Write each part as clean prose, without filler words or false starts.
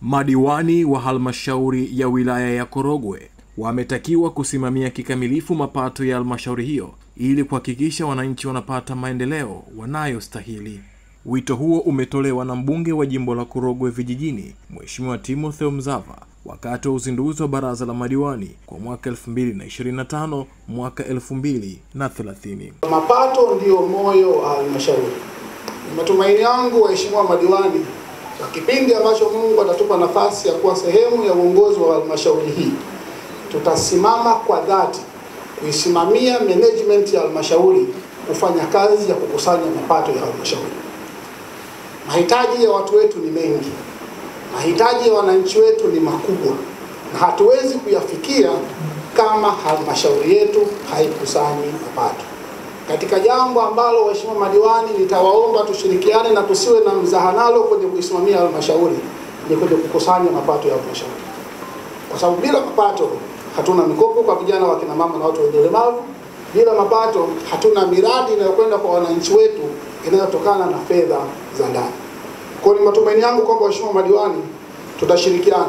Madiwani wa halmashauri ya wilaya ya Korogwe wametakiwa kusimamia kikamilifu mapato ya halmashauri hiyo ili kuhakikisha wananchi wanapata maendeleo wanayostahili. Wito huo umetolewa na mbunge wa jimbo la Korogwe Vijijini, Mheshimiwa Timotheo Mzava, wakati wa uzinduzi wa baraza la madiwani kwa mwaka 2025 mwaka 2030. Mapato ndio moyo wa halmashauri. Matumaini yangu waheshimiwa madiwani, kwa kipindi ambacho Mungu atatupa nafasi ya kuwa sehemu ya uongozi wa halmashauri hii, tutasimama kwa dhati kuisimamia management ya halmashauri kufanya kazi ya kukusanya mapato ya halmashauri. Mahitaji ya watu wetu ni mengi. Mahitaji ya wananchi wetu ni makubwa na hatuwezi kuyafikia kama halmashauri yetu haikusanyi mapato. Katika jambo ambalo waheshimiwa madiwani nitawaomba tushirikiane na tusiwe na mzahanalo kwenye kuisimamia halmashauri ni kwenye kukusanya mapato ya halmashauri. Kwa sababu bila mapato hatuna mikopo kwa vijana, wa kina mama na watu wenye ulemavu. Bila mapato hatuna miradi inayokwenda kwa wananchi wetu inayotokana na fedha za ndani. Kwa hiyo matumaini yangu kwamba waheshimiwa madiwani tutashirikiana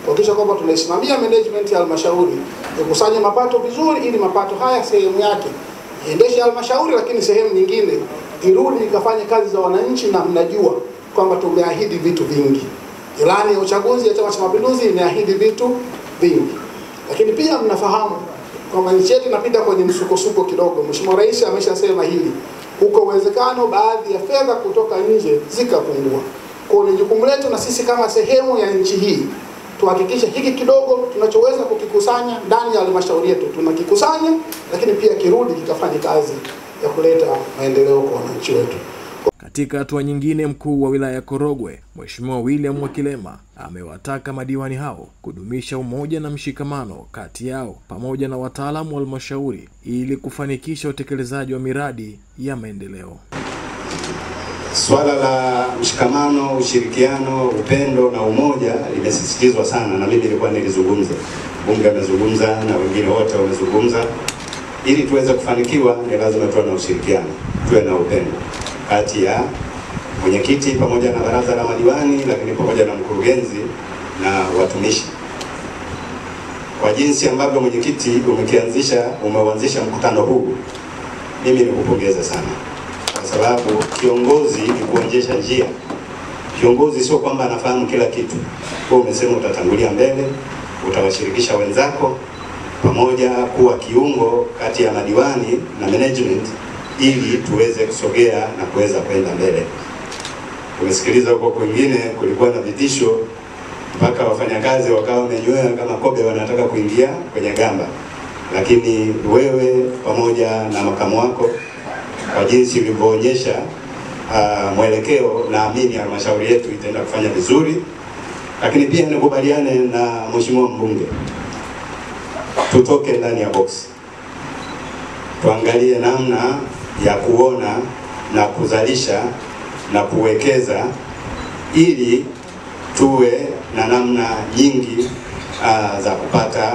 kuhakikisha kwamba tunaisimamia management ya halmashauri ikusanye mapato vizuri, ili mapato haya sehemu yake iendeshe halmashauri, lakini sehemu nyingine irudi ikafanye kazi za wananchi. Na mnajua kwamba tumeahidi vitu vingi. Ilani ya uchaguzi ya Chama cha Mapinduzi imeahidi vitu vingi. Lakini pia mnafahamu kwamba nchi yetu inapita kwenye msukosuko kidogo. Mheshimiwa Rais ameshasema hili. Uko uwezekano baadhi ya fedha kutoka nje zikapungua. Kwa hiyo ni jukumu letu na sisi kama sehemu ya nchi hii tuhakikishe hiki kidogo tunachoweza kukikusanya ndani ya halmashauri yetu tunakikusanya, lakini pia kirudi kikafanye kazi ya kuleta maendeleo kwa wananchi wetu. Katika hatua nyingine, mkuu wa wilaya ya Korogwe, Mheshimiwa William Mwakilema, amewataka madiwani hao kudumisha umoja na mshikamano kati yao pamoja na wataalamu wa halmashauri ili kufanikisha utekelezaji wa miradi ya maendeleo. Swala la mshikamano, ushirikiano, upendo na umoja limesisitizwa sana, na mimi nilikuwa nilizungumza. Bunge amezungumza na wengine wote wamezungumza. Ili tuweze kufanikiwa ni lazima tuwe na ushirikiano, tuwe na upendo kati ya mwenyekiti pamoja na baraza la madiwani, lakini pamoja na mkurugenzi na watumishi. Kwa jinsi ambavyo mwenyekiti umeuanzisha mkutano huu, mimi nikupongeza sana, kwa sababu kiongozi ni kuonyesha njia. Kiongozi sio kwamba anafahamu kila kitu. Wewe umesema utatangulia mbele, utawashirikisha wenzako pamoja kuwa kiungo kati ya madiwani na management ili tuweze kusogea na kuweza kwenda mbele. Umesikiliza huko kwingine kulikuwa na vitisho mpaka wafanyakazi wakawa wamenywea kama kobe wanataka kuingia kwenye gamba. Lakini wewe pamoja na makamu wako kwa jinsi ulivyoonyesha mwelekeo, naamini halmashauri yetu itaenda kufanya vizuri. Lakini pia nikubaliane na mheshimiwa mbunge, tutoke ndani ya box. Tuangalie namna ya kuona na kuzalisha na kuwekeza ili tuwe na namna nyingi za kupata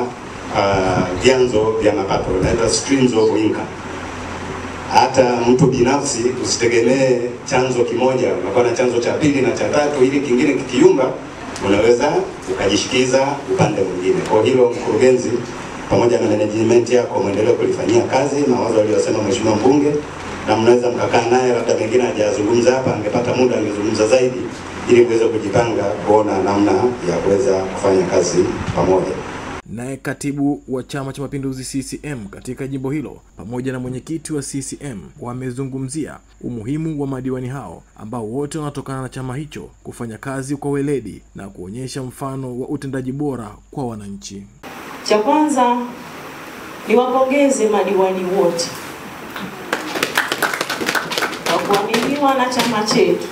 vyanzo vya mapato, na streams of income. Hata mtu binafsi usitegemee chanzo kimoja, unakuwa na chanzo cha pili na cha tatu, ili kingine kikiumba unaweza ukajishikiza upande mwingine. Kwa hilo mkurugenzi pamoja na management yako muendelee kulifanyia kazi mawazo aliyosema mheshimiwa mbunge, na mnaweza mkakaa naye, labda mengine hajazungumza hapa, angepata muda angezungumza zaidi, ili kuweza kujipanga kuona namna ya kuweza kufanya kazi pamoja. Naye katibu wa Chama cha Mapinduzi CCM katika jimbo hilo pamoja na mwenyekiti wa CCM wamezungumzia umuhimu wa madiwani hao ambao wote wanatokana na chama hicho kufanya kazi kwa weledi na kuonyesha mfano wa utendaji bora kwa wananchi. Cha kwanza ni wapongeze madiwani wote kwa kuaminiwa na chama chetu,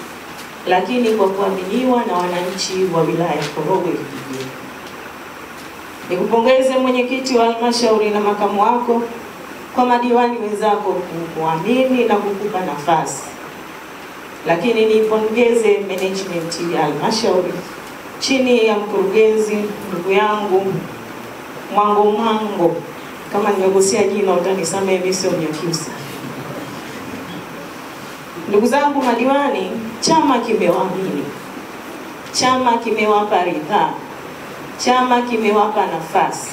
lakini kwa kuaminiwa na wananchi wa wilaya ya Korogwe Vijijini. Nikupongeze mwenyekiti wa halmashauri na makamu wako kwa madiwani wenzako kuamini na kukupa nafasi. Lakini nipongeze management ya halmashauri chini ya mkurugenzi ndugu yangu Mwango, kama nimekosea jina utanisamehe, mimi sio Mnyakyusa. Ndugu zangu madiwani, chama kimewaamini. chama kimewapa ridhaa, chama kimewapa nafasi.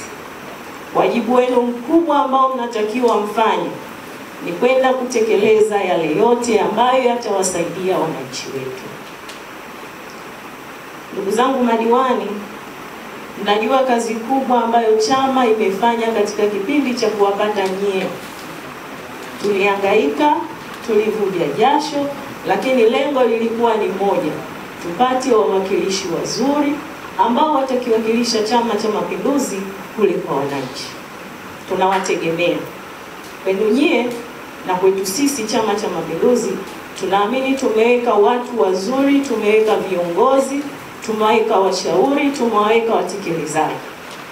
Wajibu wenu mkubwa ambao mnatakiwa mfanye ni kwenda kutekeleza yale yote ambayo yatawasaidia wananchi wetu. Ndugu zangu madiwani, mnajua kazi kubwa ambayo chama imefanya katika kipindi cha kuwapata nyie. Tulihangaika, tulivuja jasho, lakini lengo lilikuwa ni moja, tupate wawakilishi wazuri ambao watakiwakilisha Chama cha Mapinduzi kule kwa wananchi. Tunawategemea kwenu nyie na kwetu sisi Chama cha Mapinduzi. Tunaamini tumeweka watu wazuri, tumeweka viongozi, tumeweka washauri, tumeweka watekelezaji.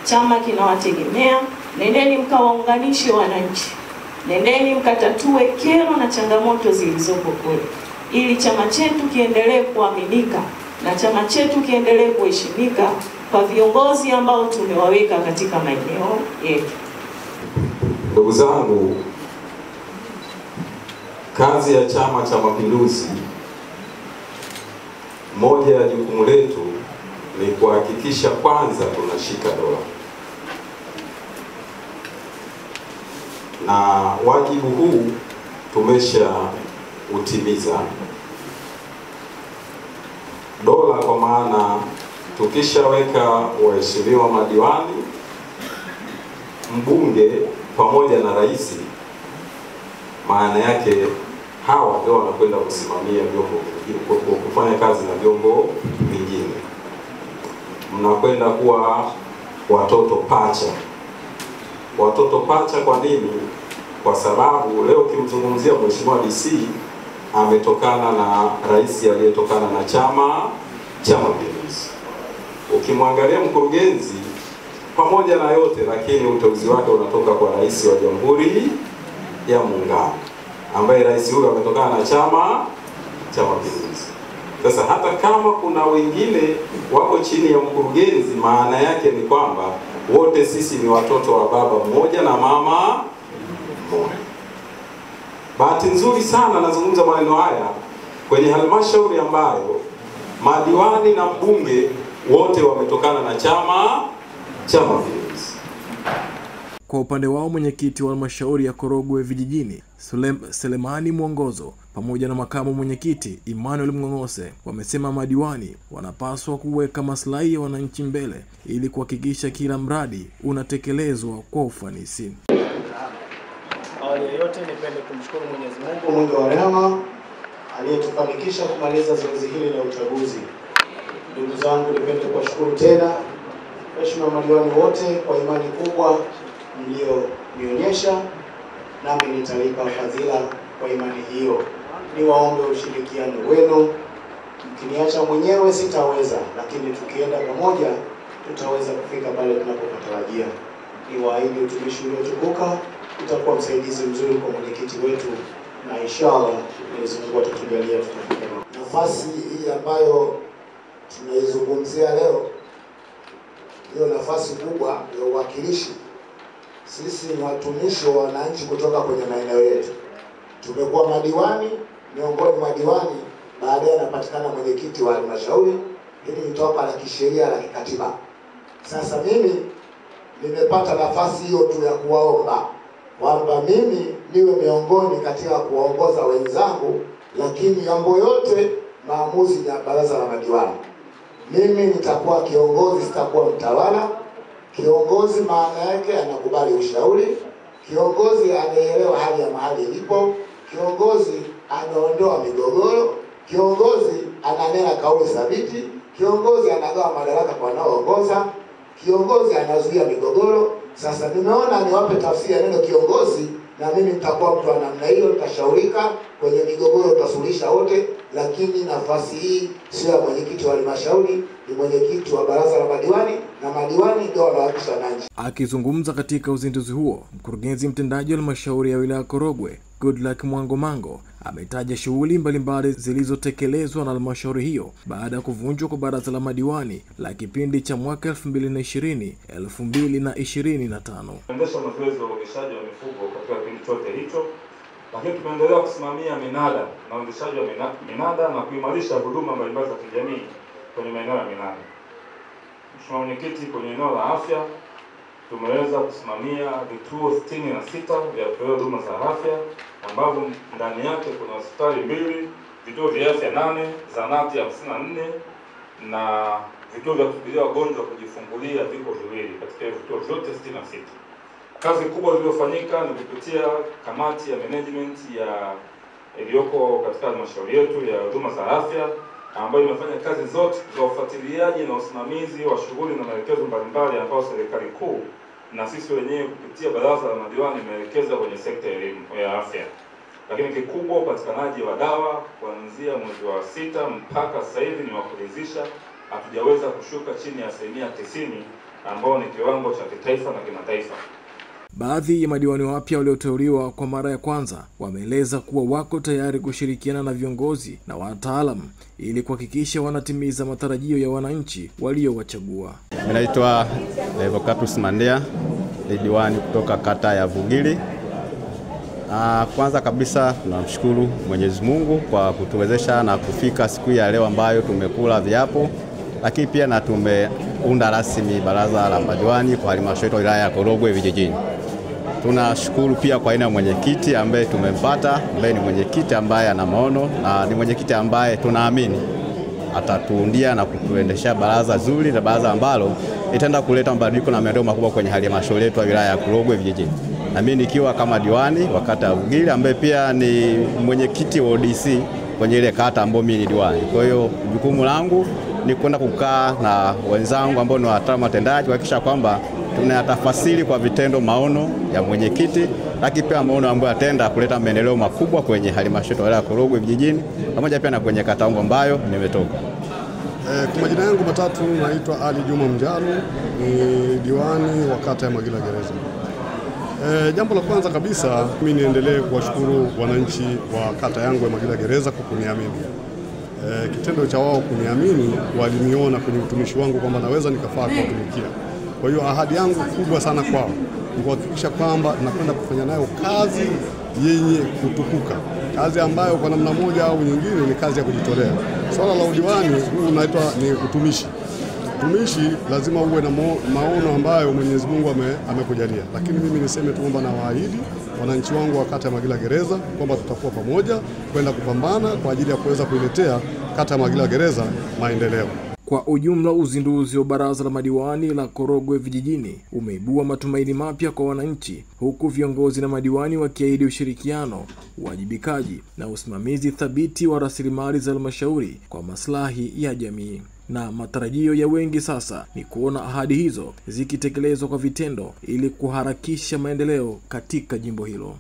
Chama kinawategemea. Nendeni mkawaunganishe wananchi, nendeni mkatatue kero na changamoto zilizopo kule, ili chama chetu kiendelee kuaminika na chama chetu kiendelee kuheshimika kwa viongozi ambao tumewaweka katika maeneo yetu. Ndugu zangu, kazi ya Chama cha Mapinduzi, moja ya jukumu letu ni kuhakikisha kwanza tunashika dola, na wajibu huu tumesha utimiza. Dola kwa maana tukishaweka waheshimiwa madiwani, mbunge pamoja na rais, maana yake hawa ndio wanakwenda kusimamia vyombo vingine, kufanya kazi na vyombo vingine. Mnakwenda kuwa watoto pacha. Watoto pacha kwa nini? Kwa sababu leo kimzungumzia Mheshimiwa DC ametokana na rais aliyetokana na Chama cha Mapinduzi. Ukimwangalia mkurugenzi pamoja na yote, lakini uteuzi wake unatoka kwa rais wa Jamhuri ya Muungano, ambaye rais huyo ametokana na Chama cha Mapinduzi. Sasa hata kama kuna wengine wako chini ya mkurugenzi, maana yake ni kwamba wote sisi ni watoto wa baba mmoja na mama mmoja. Bahati nzuri sana nazungumza maneno haya kwenye halmashauri ambayo madiwani na mbunge wote wametokana na Chama cha Mapinduzi. Kwa upande wao, mwenyekiti wa halmashauri ya Korogwe vijijini Selemani Mwongozo pamoja na makamu mwenyekiti Emmanuel Mng'ong'ose wamesema madiwani wanapaswa kuweka maslahi ya wananchi mbele ili kuhakikisha kila mradi unatekelezwa kwa ufanisi. Awali ya yote nipende kumshukuru Mwenyezi Mungu mwingi wa rehema aliyetufanikisha kumaliza zoezi hili la uchaguzi. Ndugu zangu, nipende kuwashukuru tena waheshimiwa madiwani wote kwa imani kubwa mlionionyesha, nami nitalipa fadhila kwa imani hiyo. Niwaombe ushirikiano wenu. Mkiniacha mwenyewe sitaweza, lakini tukienda pamoja tutaweza kufika pale tunapotarajia. Niwaahidi utumishi uliotukuka utakuwa msaidizi mzuri kwa mwenyekiti wetu, na inshallah Mwenyezi Mungu atatujalia tutafika. Nafasi hii ambayo tunaizungumzia leo, hiyo nafasi kubwa ya uwakilishi, sisi ni watumishi wa wananchi kutoka kwenye maeneo yetu. Tumekuwa madiwani, miongoni mwa madiwani baadaye anapatikana mwenyekiti wa halmashauri. Hili ni toka la kisheria la kikatiba. Sasa mimi nimepata nafasi hiyo tu ya kuwaomba kwamba mimi niwe miongoni katika kuwaongoza wenzangu, lakini mambo yote maamuzi ya baraza la madiwani. Mimi nitakuwa kiongozi, sitakuwa mtawala. Kiongozi maana yake anakubali ushauri, kiongozi anaelewa hali ya mahali ilipo, kiongozi anaondoa migogoro, kiongozi ananena kauli thabiti, kiongozi anagawa madaraka kwa wanaoongoza, kiongozi anazuia migogoro. Sasa nimeona niwape tafsiri ya neno kiongozi, na mimi nitakuwa mtu wa namna hiyo, nitashaurika kwenye migogoro, tutasuluhisha wote. Lakini nafasi hii sio ya mwenyekiti wa halmashauri, ni mwenyekiti wa baraza la madiwani, na madiwani ndio wanawakilisha wananchi. Akizungumza katika uzinduzi huo, mkurugenzi mtendaji wa halmashauri ya wilaya Korogwe Goodluck Mwangomango ametaja shughuli mbalimbali zilizotekelezwa na halmashauri hiyo baada ya kuvunjwa kwa baraza la madiwani la kipindi cha mwaka 2020-2025. Tunaendesha mazoezi ya uendeshaji wa mifugo katika kipindi chote hicho, lakini tumeendelea kusimamia minada na uendeshaji wa minada na kuimarisha huduma mbalimbali za kijamii kwenye maeneo ya minane. Mheshimiwa Mwenyekiti, kwenye eneo la afya tumeweza kusimamia vituo 66 vya kutolea huduma za afya ambavyo ndani yake kuna hospitali 2, vituo vya afya 8, zahanati 54 na vituo vya kusubiria wagonjwa kujifungulia viko 2 katika vituo vyote 66. Kazi kubwa iliyofanyika ni kupitia kamati ya management ya iliyoko katika halmashauri yetu ya huduma za afya ambayo imefanya kazi zote za ufuatiliaji na usimamizi wa shughuli na maelekezo mbalimbali ambayo serikali kuu na sisi wenyewe kupitia baraza la madiwani imeelekeza kwenye sekta ya elimu ya afya. Lakini kikubwa upatikanaji wa dawa kuanzia mwezi wa 6 mpaka sasa hivi ni wa kuridhisha, hatujaweza kushuka chini ya 90% ambao ni kiwango cha kitaifa na kimataifa. Baadhi ya madiwani wapya walioteuliwa kwa mara ya kwanza wameeleza kuwa wako tayari kushirikiana na viongozi na wataalamu ili kuhakikisha wanatimiza matarajio ya wananchi waliowachagua. Naitwa Levocatus Mandea, ni diwani kutoka kata ya Vugili. Kwanza kabisa tunamshukuru Mwenyezi Mungu kwa kutuwezesha na kufika siku ya leo ambayo tumekula viapo, lakini pia na tumeunda rasmi baraza la madiwani kwa halmashauri ya wilaya ya Korogwe Vijijini. Tunashukuru pia kwa aina ya mwenyekiti ambaye tumempata, ambaye ni mwenyekiti ambaye ana maono na ni mwenyekiti ambaye tunaamini atatuundia na kutuendesha baraza zuri na baraza ambalo itaenda kuleta mabadiliko na maendeleo makubwa kwenye halmashauri yetu ya wilaya ya Korogwe Vijijini. Na mimi nikiwa kama diwani wa kata ya Vugili ambaye pia ni mwenyekiti wa ODC kwenye ile kata ambayo mimi ni diwani. Kwa hiyo jukumu langu ni kwenda kukaa na wenzangu ambao ni wataalamu watendaji kuhakikisha kwamba tunayatafasiri kwa vitendo maono ya mwenyekiti, lakini pia maono ambayo yatenda kuleta maendeleo makubwa kwenye halmashauri ya wilaya ya Korogwe Vijijini pamoja pia na kwenye kata yangu ambayo nimetoka. Kwa majina yangu matatu naitwa Ali Juma Mjalu, ni diwani wa kata ya Magila Gereza. Jambo la kwanza kabisa mimi niendelee kuwashukuru wananchi wa kata yangu ya Magila Gereza kwa kuniamini. Kitendo cha wao kuniamini, waliniona kwenye utumishi wangu kwamba naweza nikafaa kuwatumikia. Kwa hiyo ahadi yangu kubwa sana kwao ni kuhakikisha kwamba nakwenda kufanya nayo kazi yenye kutukuka, kazi ambayo kwa namna moja au nyingine ni kazi ya kujitolea. Swala la udiwani huu unaitwa ni utumishi. Utumishi lazima uwe na maono ambayo Mwenyezi Mungu amekujalia. Lakini mimi niseme tu kwamba nawaahidi wananchi wangu wa kata ya Magila Gereza kwamba tutakuwa pamoja kwenda kupambana kwa ajili ya kuweza kuiletea kata ya Magila Gereza maendeleo. Kwa ujumla, uzinduzi wa baraza la madiwani la Korogwe Vijijini umeibua matumaini mapya kwa wananchi, huku viongozi na madiwani wakiahidi ushirikiano, uwajibikaji na usimamizi thabiti wa rasilimali za halmashauri kwa maslahi ya jamii. Na matarajio ya wengi sasa ni kuona ahadi hizo zikitekelezwa kwa vitendo ili kuharakisha maendeleo katika jimbo hilo.